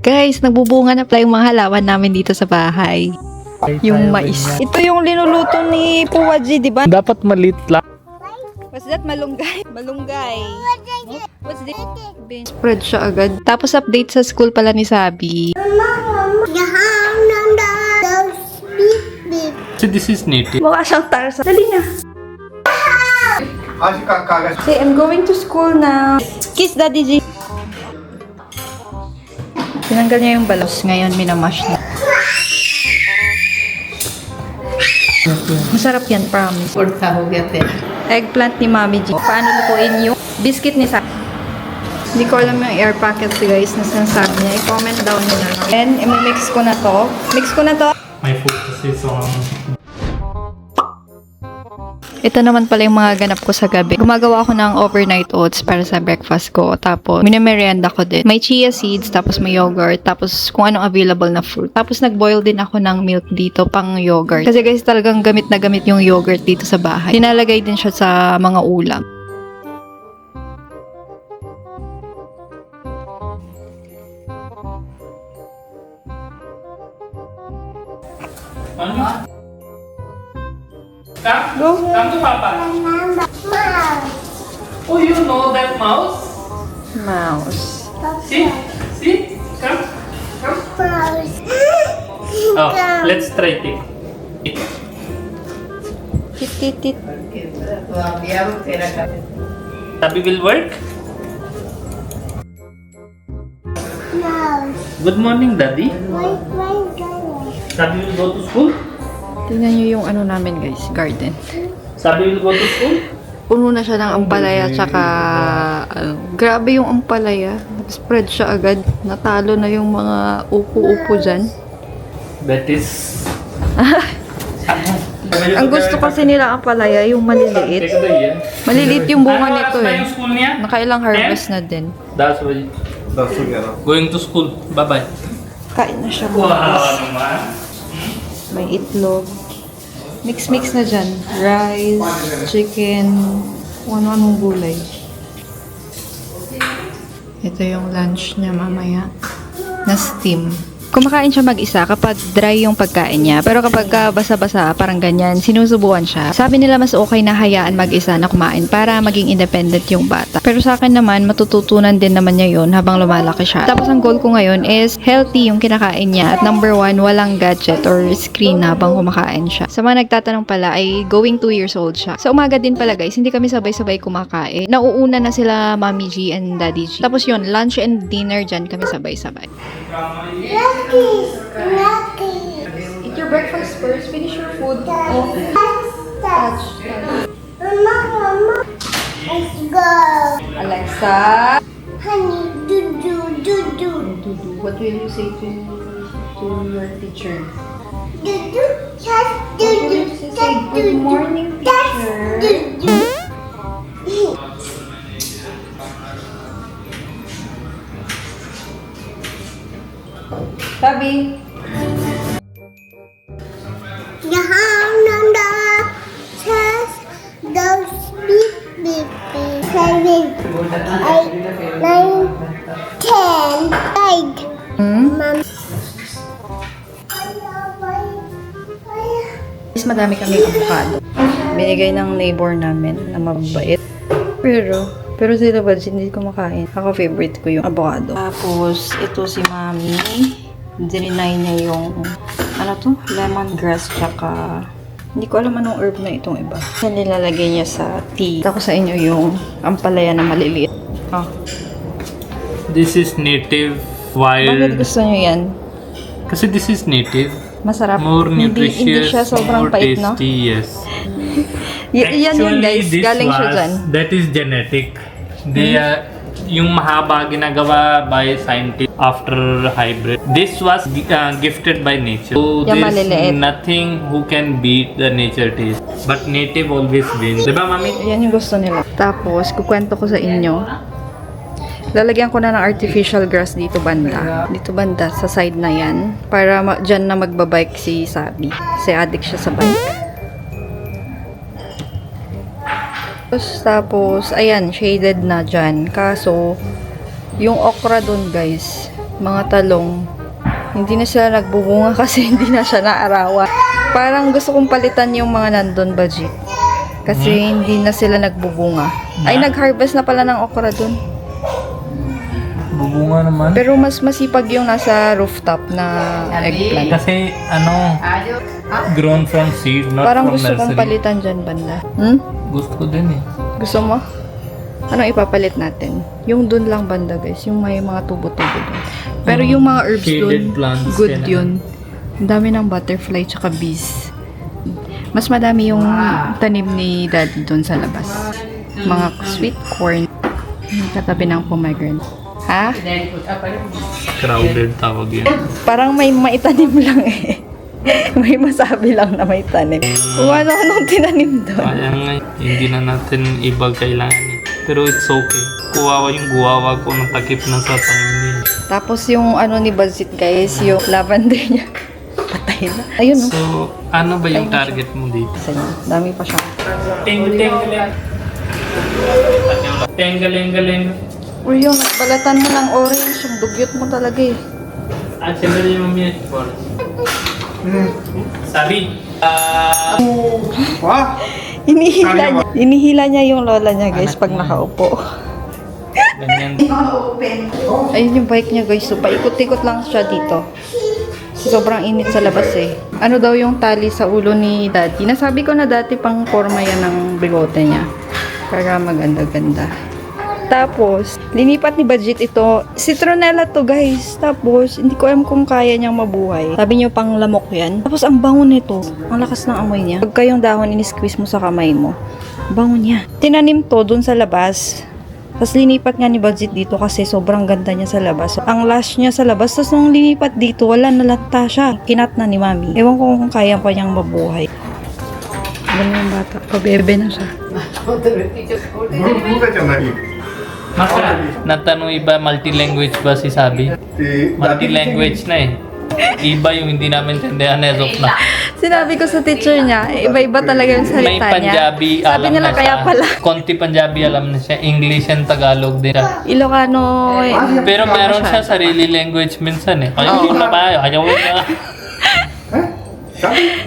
Guys, nagbubunga na pala yung mga halaman namin dito sa bahay. Yung mais. Ito yung linuluto ni Puwaji, di ba? Dapat malit lang. What's that? Malunggay. Malunggay. What's this? Spread siya agad. Tapos update sa school pala ni Sabi. So this is native. Mukha siyang Tarzan. Dali na. Say, I'm going to school now. Kiss Daddy G. Tinanggal niya yung balos. Ngayon, minamash na. Masarap yan, promise. Eggplant ni Mami G. Paano lutuin yung biscuit ni Sabi? Hindi ko alam yung air packet guys na sinasabi niya. I-comment down nyo na lang. And, i-mix ko na to. Mix ko na to. My focus is on... Ito naman pala yung mga ganap ko sa gabi. Gumagawa ako ng overnight oats para sa breakfast ko. Tapos, minamerienda ko din. May chia seeds, tapos may yogurt, tapos kung anong available na fruit. Tapos, nag-boil din ako ng milk dito pang yogurt. Kasi guys, talagang gamit na gamit yung yogurt dito sa bahay. Tinalagay din siya sa mga ulam. Come to Papa. Oh, you know that mouse? Mouse. See? Come. Oh, let's try it. Tit. Sabi will work? Good morning, Daddy. Sabi will go to school? Tingnan nyo yung ano namin guys, garden. Sabi will go to school? Puno na siya ng ampalaya tsaka grabe yung ampalaya. Spread siya agad. Natalo na yung mga upo-upo dyan. That is... Ang gusto kasi nila ampalaya, yung maliliit. Maliliit yung bunga nito eh. Nakailang harvest na din. That's why. Going to school. Bye-bye. Kain na siya Wow, bukas. naman. May itlog. Mix-mix na dyan. Rice, chicken, kung ano-anong gulay. Ito yung lunch niya mamaya. Na steam. Kumakain siya mag-isa kapag dry yung pagkain niya. Pero kapag basa-basa, parang ganyan, sinusubuan siya. Sabi nila mas okay na hayaan mag-isa na kumain para maging independent yung bata. Pero sa akin naman, matututunan din naman niya yun habang lumalaki siya. Tapos ang goal ko ngayon is healthy yung kinakain niya. At number 1, walang gadget or screen habang kumakain siya. Sa mga nagtatanong pala, ay going 2 years old siya. Sa umaga din pala guys, hindi kami sabay-sabay kumakain. Nauuna na sila Mami G and Daddy G. Tapos yun, lunch and dinner dyan kami sabay-sabay. Eat your breakfast first. Finish your food. Touch. Mama, let's go. Alexa. Honey, do. What will you say to your teacher? Do, just do. What will you say? Good morning, teacher. Sabi. यहाँ नंदा छह दस बीस 7 8 9 10 8 Mom. Mas madami kaming avocado. Binigay ng neighbor namin na mabait. Pero sila ba hindi kumakain? Ako favorite ko yung avocado. Tapos ito si Mami. Dininay niya yung ano to? Lemongrass tsaka hindi ko alam anong herb na itong iba. Yan nilalagay niya sa tea. Tapos sa inyo yung ampalaya na maliliit. Oh. This is native Bakit wild. gusto niyo yan? Kasi this is native. Masarap. More Hindi nutritious, siya sobrang more pait, no? tasty, yes. Yan yun guys. this Galing siya was- dyan. That is genetic. They are, yung mahaba ginagawa by scientists after hybrid. This was gifted by nature. So Yung there's maliliit. nothing who can beat the nature taste. But native always wins. Diba, Mami? Yan yung gusto nila. Tapos, kukwento ko sa inyo. Lalagyan ko na ng artificial grass dito banda. Dito banda, sa side na yan. Para dyan na magbabike si Sabi. Kasi addict siya sa bike. Tapos, ayan, shaded na dyan. Kaso, yung okra dun guys, mga talong. Hindi na sila nagbubunga kasi hindi na siya naarawan. Parang gusto kong palitan yung mga nandun, Bajit. Kasi hindi na sila nagbubunga. Ay, nag-harvest na pala ng okra dun. Bubunga naman. Pero mas masipag yung nasa rooftop na eggplant. Kasi grown from seed, not Parang from gusto kong nursery. palitan dyan, banda. Hmm? Gusto ko din eh. Gusto mo? Anong ipapalit natin? Yung dun lang banda, guys. Yung may mga tubo-tubo dun. Pero yung mga herbs shaded dun, plants, good kailangan. yun. Ang dami ng butterfly tsaka bees. Mas madami yung tanim ni Daddy dun sa labas. Mga sweet corn. Katabi ng pomegranate. Ha? Crowded tawag yun. Parang may maitanim lang eh. May masabi lang na may tanim. Wala nung tinanim doon. Kaya nga, hindi na natin iba kailangan eh. Pero it's okay. Kuwawa yung guwawa ko ng takip na sa tanim niya. Tapos yung ano ni Bazit guys, yung lavender niya. Patay na. Ayun no. So, ano ba yung target mo dito? Isa niya. Dami pa siya. Tenggaling. Uy, yung nagbalatan mo ng orange. Yung dugyot mo talaga eh. Actually, yung mga sabi, Inihila niya yung lola niya guys pag nakaupo. ganyan. Ayun yung bike niya guys. So, paikot-ikot lang siya dito. Sobrang init sa labas eh. Ano daw yung tali sa ulo ni Daddy? Nasabi ko na dati pang forma yan ng bigote niya. Para maganda-ganda. Tapos, linipat ni Bajit ito. Citronella to guys. Tapos, hindi ko alam kung kaya niyang mabuhay. Sabi niyo pang lamok yan. Tapos, ang bango nito. Ang lakas ng amoy niya. Pagka yung dahon in-squeeze mo sa kamay mo, bango niya. Tinanim to dun sa labas. Tapos linipat nga ni Bajit dito kasi sobrang ganda niya sa labas. So, ang lash niya sa labas. Tapos nung linipat dito, wala, nalanta siya. Kinat na ni Mami. Ewan ko kung kaya pa niyang mabuhay. Ganun yung bata. Pabebe na siya. Maka, natanong iba, multi-language ba si Sabi? Multi-language na eh. Iba yung hindi namin tindihan as of na. Sinabi ko sa teacher niya, iba-iba talaga yung May salita niya. Punjabi, Sabi alam nila na kaya siya. pala. Konti Punjabi alam na siya. English and Tagalog din siya. Ilocano. Pero meron siya sarili language minsan eh. Ayaw na ba? Ayaw na.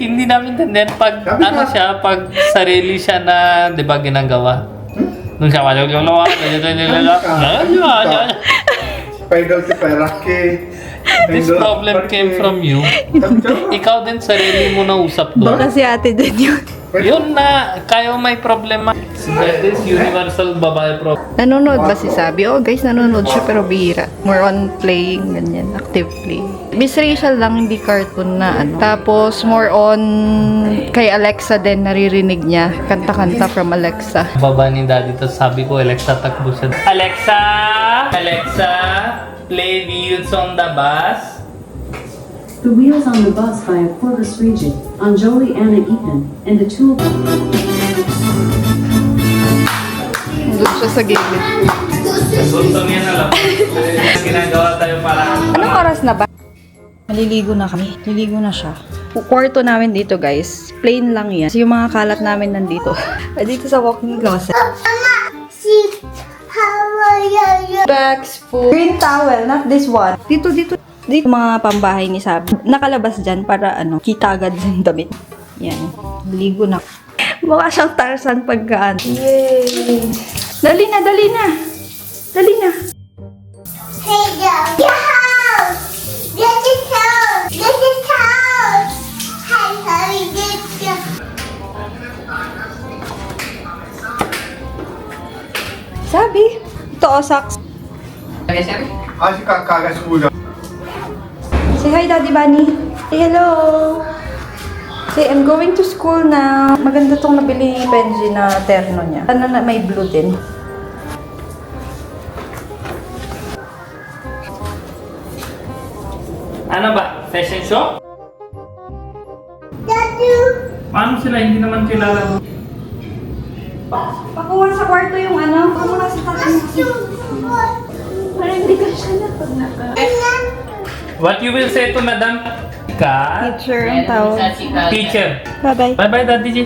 Hindi namin tindihan pag ano siya, pag sarili siya na, di ba, ginagawa. Nung siya, this problem came from you. Ikaw din sarili mo na usap doon. Baka si ate din yun. Yun na, kayo may problema. That is universal babae problem. Nanonood ba si Sabi? Oh guys, nanonood siya pero bihira. More on playing, ganyan, active play. Miss Rachel lang, hindi cartoon na ano. Tapos more on kay Alexa din, naririnig niya. Kanta-kanta from Alexa. Baba ni daddy, tapos sabi ko, Alexa, takbo siya. Alexa! Alexa! Play Wheels on the Bus. The Wheels on the Bus by Corvus Regent, Anjoli Anna Ethan, and the Tool. Doon siya sa gilid. Gusto niya na lang. Ginagawa tayo para... Anong oras na ba? Maliligo na kami. Liligo na siya. Kwarto namin dito guys. Plain lang yan. Yung mga kalat namin nandito. Dito sa walk-in closet. See how you Bags, food. Green towel, not this one. Dito. Dito mga pambahay ni Sabi. Nakalabas dyan para ano, kita agad yung damit. Yan. Ligo na. Mukha siyang Tarzan pagkaan. Yay! Dali na. Hey, your house. This is house. Hi, this is Sabi, ito o socks. आज का कागज पूजा Say hi, Daddy Bunny. Say hello. Say, I'm going to school now. Maganda tong nabili ni Benji na terno niya. Ano na, may blue din. Ano ba? Fashion show? Daddy. Paano sila? Hindi naman kilala. Pakuha sa kwarto yung ano. Pakuha sa tatay. Parang hindi ka siya What you will say to Madam? Ka? Teacher ang tawag. Teacher. Bye-bye. Bye-bye, Daddy G.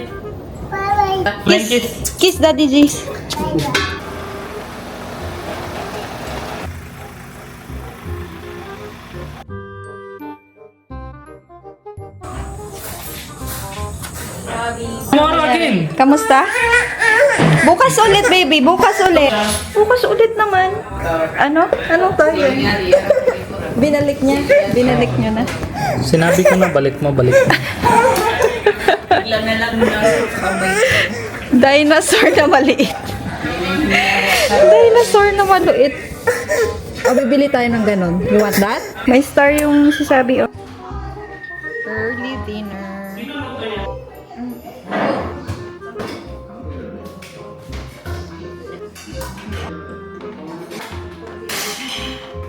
Bye-bye. Flying kiss. Kiss Daddy G. Tomorrow again. Kamusta? Bukas ulit, baby. Bukas ulit. Bukas ulit naman. Ano? Anong to yun? Binalik niya. Binalik niyo na. Sinabi ko na balik mo. Dinosaur na maliit. Dinosaur na maliit. O, bibili tayo ng ganun. You want that? May star yung sasabi. Oh. Early dinner.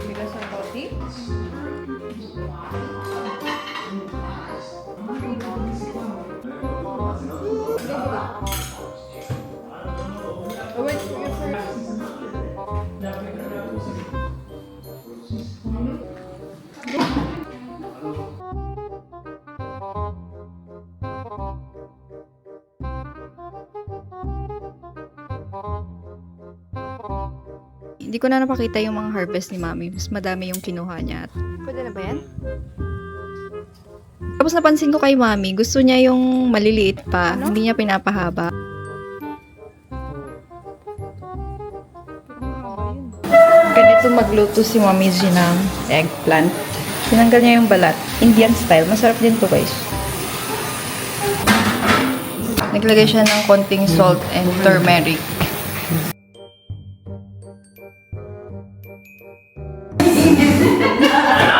Bigas ng coffee? Oh, wait, your first. Hindi ko na napakita yung mga harvest ni Mami. Mas madami yung kinuha niya. Pwede na ba yan? Tapos napansin ko kay Mami, gusto niya yung maliliit pa. Hindi niya pinapahaba. Ganito magluto si Mami G ng eggplant. Tinanggal niya yung balat. Indian style. Masarap din to, guys. Naglagay siya ng konting salt and turmeric.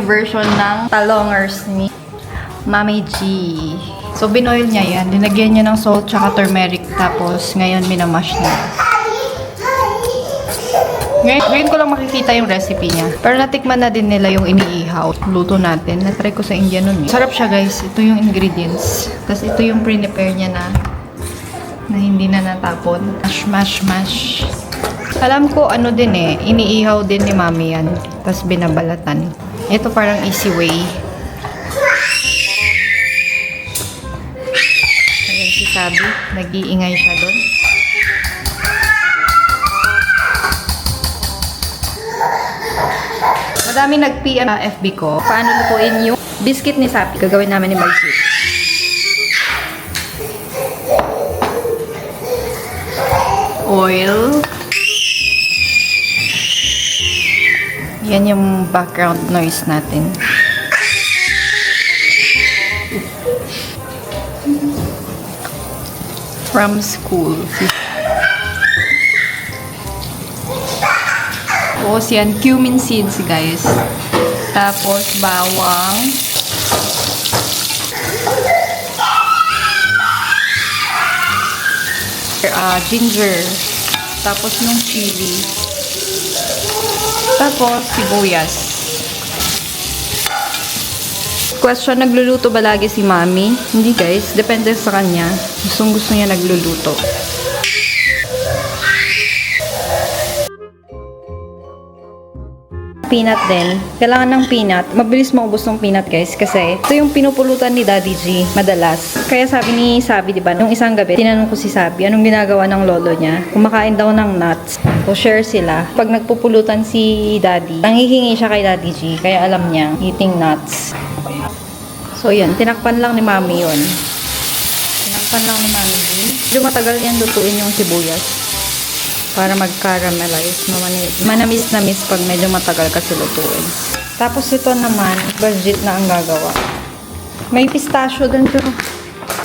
Version ng talongers ni Mami G. So, binoil niya yan. Dinagyan niya ng salt tsaka turmeric. Tapos, ngayon minamash niya. Ngayon ko lang makikita yung recipe niya. Pero natikman na din nila yung iniihaw. Luto natin. Natry ko sa India nun eh. Sarap siya, guys. Ito yung ingredients. Tapos ito yung prepare niya na hindi na natapon. Mash, mash, mash. Alam ko ano din eh. Iniihaw din ni Mami yan. Tapos binabalatan. Ito parang easy way. Ayan si Sabi. Nag-iingay siya doon. Madami nag-PM sa FB ko. Paano lutuin yung biscuit ni Sabi? Gagawin namin ni Malsweet. Oil. Yan yung background noise natin. From school. Tapos yan, cumin seeds, guys. Tapos bawang. Ginger. Tapos yung chili. Tapos sibuyas. Question, nagluluto ba lagi si Mami? Hindi, guys. Depende sa kanya. Gustong gusto niya nagluluto. Peanut din. Kailangan ng peanut. Mabilis maubos ng peanut, guys. Kasi ito yung pinupulutan ni Daddy G madalas. Kaya sabi ni Sabi, di ba, nung isang gabi, tinanong ko si Sabi, anong ginagawa ng lolo niya? Kumakain daw ng nuts. So, share sila. Pag nagpupulutan si Daddy, nanghihingi siya kay Daddy G. Kaya alam niya, eating nuts. So, yan. Tinakpan lang ni Mami yun. Tinakpan lang ni Mami G. Medyo matagal yan lutuin yung sibuyas. Para mag-caramelize. Manamis-namis pag medyo matagal kasi lutuin. Tapos ito naman, budget na ang gagawa. May pistachio din pero.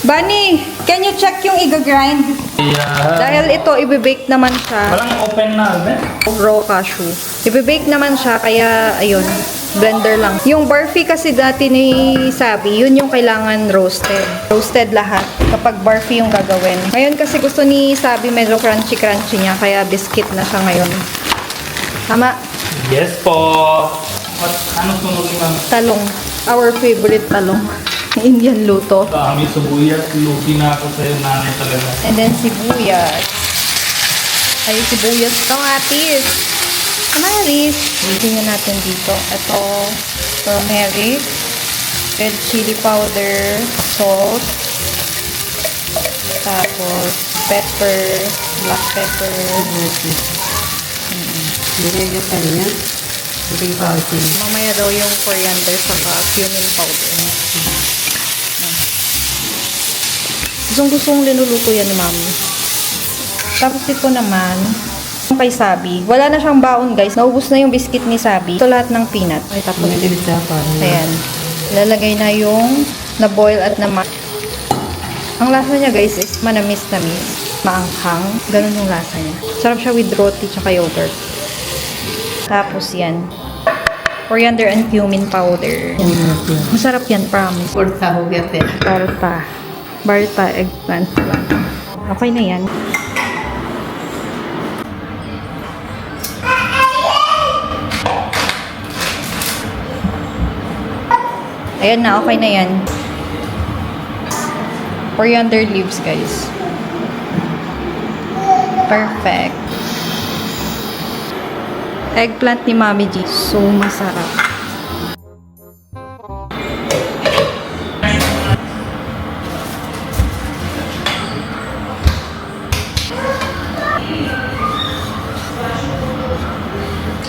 Bunny, can you check yung i-grind? Yeah. Dahil ito, i-bake naman siya. Walang open na, ba? Raw cashew. I-bake naman siya, kaya ayun, blender lang. Yung barfi kasi dati ni Sabi, yun yung kailangan roasted. Roasted lahat kapag barfi yung gagawin. Ngayon kasi gusto ni Sabi medyo crunchy-crunchy niya, kaya biscuit na siya ngayon. Tama? Yes po. Ano sunog ni Mami? Talong. Our favorite talong. Indian luto. Kami sibuyas, lupi na ako sa'yo, nanay talaga. And then sibuyas. Ay, sibuyas kamatis. Kamatis. Tingnan natin dito. Ito, turmeric, red chili powder, salt, tapos pepper, black pepper. Mamaya daw yung coriander saka cumin powder. Gustong-gustong linuluto yan ni Mami. Tapos ito naman, yung kay Sabi. Wala na siyang baon, guys. Naubos na yung biscuit ni Sabi. Ito lahat ng peanut. Ay, tapos ayan. Lalagay na yung na-boil at ang lasa niya, guys, is manamis-namis. Maanghang. Ganun yung lasa niya. Sarap siya with roti tsaka yogurt. Tapos yan. Coriander and cumin powder. Masarap yan, promise. Barta, eggplant lang. Okay na yan. Ayan na, okay na yan. Coriander leaves, guys. Perfect. Eggplant ni Mami G. So masarap.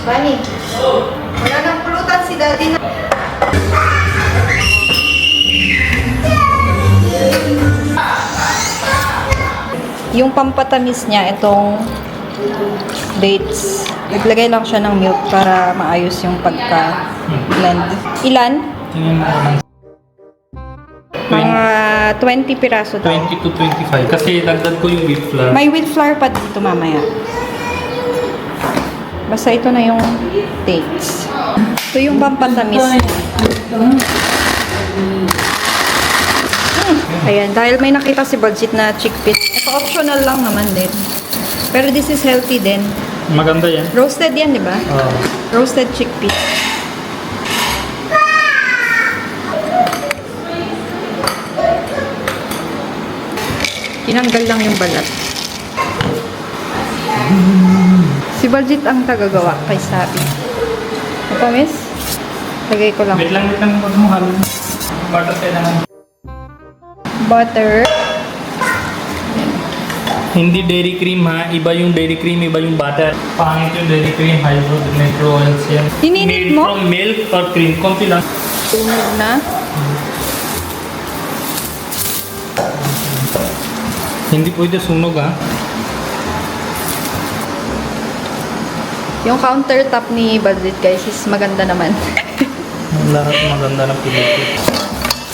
Bani, wala nang pulutan si Daddy na. Yung pampatamis niya, itong dates. Naglagay lang siya ng milk para maayos yung pagka-blend. Ilan? Tingin mo ng Mga 20 piraso daw. 20 to 25. Kasi dagdag ko yung wheat flour. May wheat flour pa dito mamaya. Basta ito na yung dates. Ito yung pampatamis. Ayan, dahil may nakita si Budget na chickpeas. Ito optional lang naman din. Pero this is healthy din. Maganda yan. Roasted yan, di ba? Roasted chickpeas. Tinanggal lang yung balat. Si Budget ang tagagawa kay Sabi. Ito, miss? Lagay ko lang. Wait lang. Huwag mo halo. Butter kailangan. Butter. Hindi dairy cream ha. Iba yung dairy cream, iba yung butter. Pangit yung dairy cream, hydro nitro oils yan. Hininit Made mo? from milk or cream. Konti lang. Tunog na. Hindi pwede sunog ha. Yung countertop ni Budget, guys, is maganda naman. Lahat maganda na pinipit.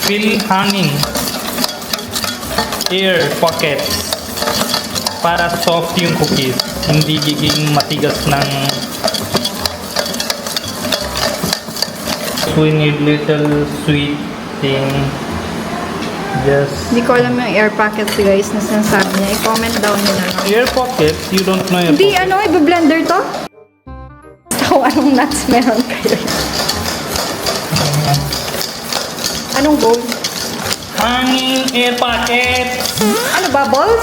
Fill hanging. Air pockets. Para soft yung cookies. Hindi giging matigas ng... So we need little sweet thing. Just... Hindi ko alam yung air packets, guys, na sinasabi niya. I-comment down nyo na lang. Air pockets? You don't know air Hindi, pockets? i-blender to? So, anong nuts meron kayo? Anong gold? Hanging air pockets! Ano, bubbles?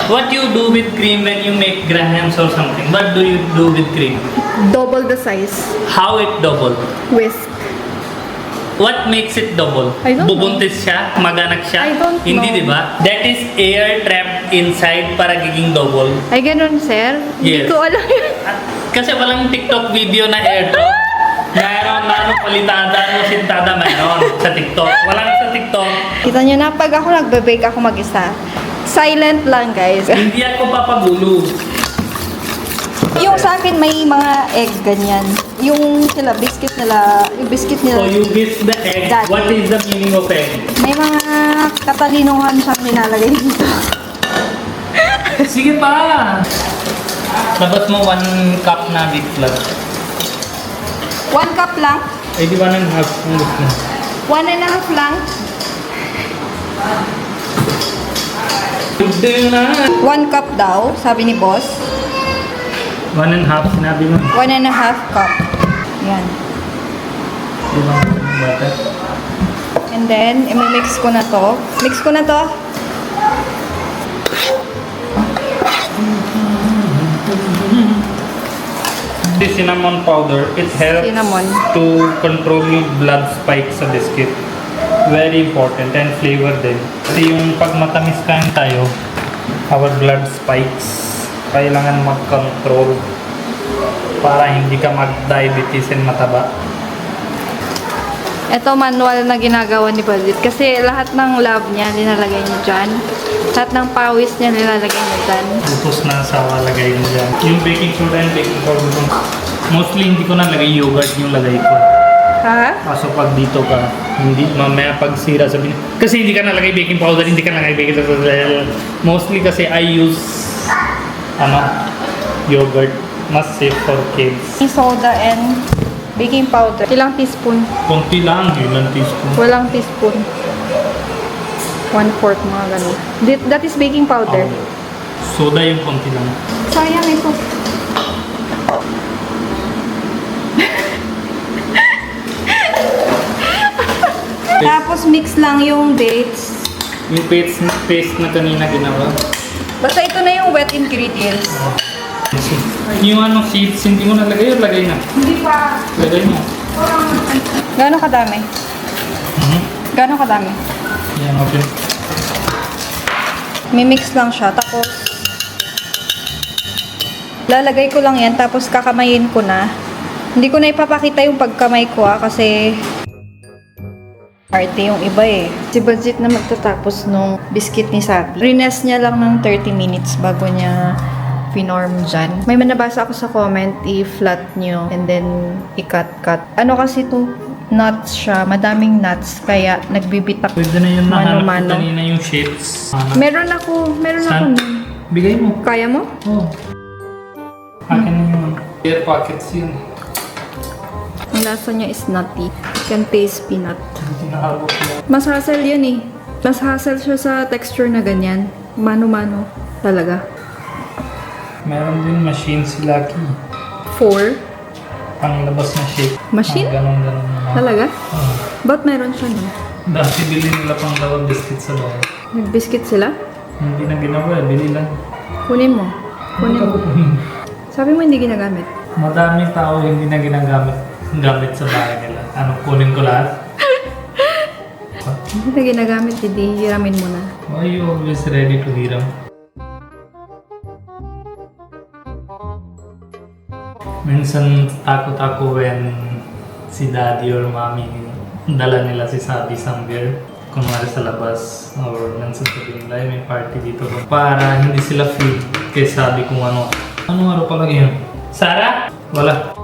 What you do with cream when you make grahams or something? What do you do with cream? Double the size. How it double? Whisk. What makes it double? I don't know. Bubuntis siya? Maganak siya? I don't Hindi, know. di ba? That is air trapped inside para giging double. Ay, ganun, sir? Hindi Yes. ko alam yun. Kasi walang TikTok video na air trap. Mayroon na palitada o sintada mayroon sa TikTok. Walang sa TikTok. Kita nyo na, pag ako nagbe-bake ako mag-isa, silent lang, guys. Hindi ako papagulo. Yung sa akin, may mga egg, ganyan. Yung sila, biscuit nila, yung biscuit nila. So you whisk the egg. That. What is the meaning of egg? May mga katalinuhan siyang nilalagay dito. Sige pa! Labas mo 1 cup na wheat flour. 1 cup lang? Eh di 1 and a half ang gusto mo. 1.5 lang? Good na! 1 cup daw, sabi ni boss. 1 and a half sinabi mo. 1.5 cup. Yan. Di ba butter? And then, i-mix ko na to. Mix ko na to. The cinnamon powder, it helps Cinnamon. to control yung blood spike sa biscuit. Very important and flavor din. Kasi yung pag matamis kain tayo, our blood spikes, kailangan mag-control para hindi ka mag-diabetes and mataba. Ito manual na ginagawa ni Budget. Kasi lahat ng love niya, linalagay niya dyan. Lahat ng pawis niya nilalagay mo dyan. Utos na asawa, lagay mo dyan. Yung baking soda and baking powder, mostly hindi ko na lagay yogurt yung lagay ko. Ha? Kaso pag dito ka, hindi, mamaya pag sira sabihin, kasi hindi ka nalagay baking powder, hindi ka nalagay baking soda. Mostly kasi I use, yogurt. Mas safe for kids. Soda and baking powder. Ilang teaspoon? Konti lang, ilang teaspoon. Walang teaspoon. 1/4 mga ganun. That is baking powder. Soda yung konti lang. Sayang ito. Tapos mix lang yung dates. Yung paste na kanina ginawa. Basta ito na yung wet ingredients. Yung seeds, hindi mo nalagay o lagay na? Hindi pa. Lagay mo. Gano'ng kadami? Gano'ng kadami? Yan, okay. Mimix lang siya. Tapos, lalagay ko lang yan. Tapos, kakamayin ko na. Hindi ko na ipapakita yung pagkamay ko kasi arte yung iba eh. Si Budget na magtatapos nung biscuit ni Sabi. Rines niya lang ng 30 minutes bago niya pinorm dyan. May manabasa ako sa comment, i-flat nyo and then i-cut-cut. Ano kasi to? Nuts siya. Madaming nuts. Kaya nagbibitak Pwede na yun, nahanap ko mano-mano. kanina yung shapes. Meron ako Saan? nun. Bigay mo. Kaya mo? Oh. Akin na yung air pockets yun. Ang lasa niya is nutty. You can taste peanut. Hindi nakabok yan. Mas hassle yun eh. Mas hassle siya sa texture na ganyan. Mano-mano. Talaga. Meron din machine si Lucky. 4. Panglabas na shape. Machine? Ganon na. Talaga? Oh. Ba't meron siya nun? Dati bili nila pang dawa biscuit sa bahay. Nag-biscuit sila? Hindi na ginawa, bili lang. Kunin mo. Kunin mo. Sabi mo hindi ginagamit. Madaming tao hindi na gamit sa bahay nila. Ano, kunin ko lahat? Hindi na ginagamit, hindi hiramin mo na. Why you always ready to hiram? Minsan takot ako when si daddy or mommy dala nila si Sabi somewhere. Kunwari sa labas or minsan sabihin nila may party dito. Para hindi sila feel kay Sabi kung ano. Anong araw pala yun? Sarah? Wala.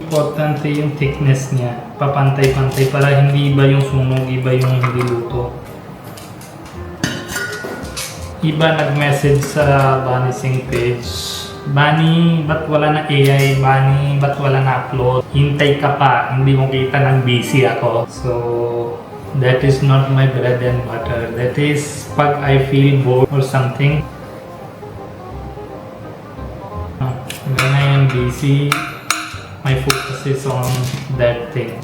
Importante yung thickness niya. Papantay-pantay para hindi iba yung sunog, iba yung hindi luto. Iba nag-message sa Vanishing page. Bani, ba't wala na AI? Bani, ba't wala na upload? Hintay ka pa, hindi mo kita nang busy ako. So, that is not my bread and butter. That is pag I feel bored or something. When I am busy, my focus is on that thing.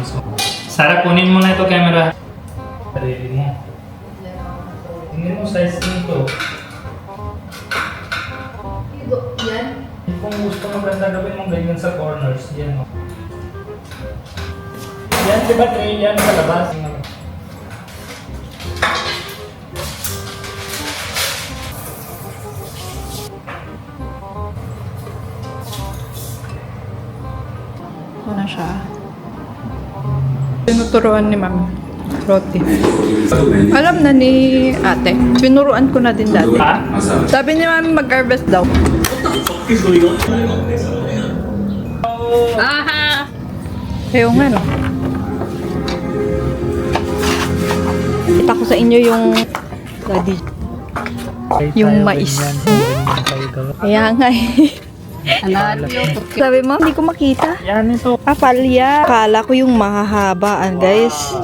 So. Sarah, kunin mo na ito camera. Sarili mo. Tingnan mo size nito. Yan? Kung gusto mo ganda gawin mong ganyan sa corners, yan o. Yan, di ba tray yan sa labas? Ito na siya. Tinuturuan ni Mami. Roti. Alam na ni ate. Tinuruan ko na din dati. Ha? Sabi ni Mami mag-harvest daw. Aha! Kaya nga no. Kita ko sa inyo yung daddy. Yung mais. Kaya nga eh. Sabi mo, hindi ko makita. Yan ito. Palya. Akala ko yung mahahabaan, guys.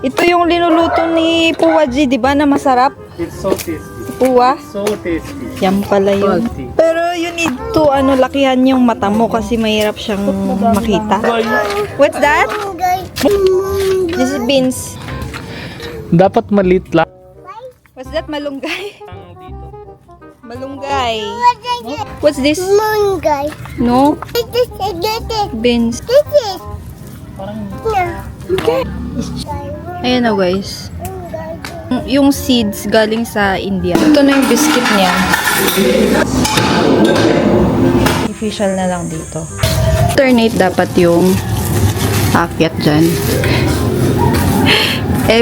Ito yung linuluto ni Puwa G, di ba, na masarap? It's so tasty. Puwa? So tasty. Yan pala yun. Pero you need to, lakihan yung mata mo kasi mahirap siyang makita. What's that? This is beans. Dapat malit lang. What's that? Malunggay? Malunggay. What's this? Mungay. No? This is Beans. This is. Okay. Ayan na guys. Yung seeds galing sa India. Ito na yung biscuit niya. Official na lang dito. Alternate dapat yung akyat dyan.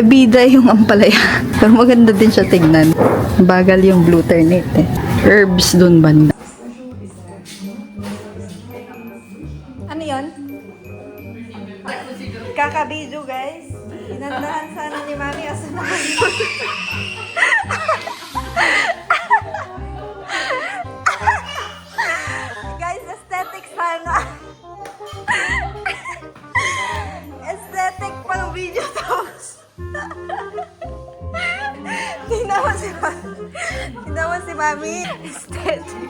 bida yung ampalaya. Pero maganda din siya tignan. Bagal yung blue ternate eh. Herbs dun banda. Ano yun? Kakabidyo guys. Inandahan sana ni Mami asa na guys, aesthetic sana. Aesthetic pang video tapos. Tinawa si Mami. Aesthetic.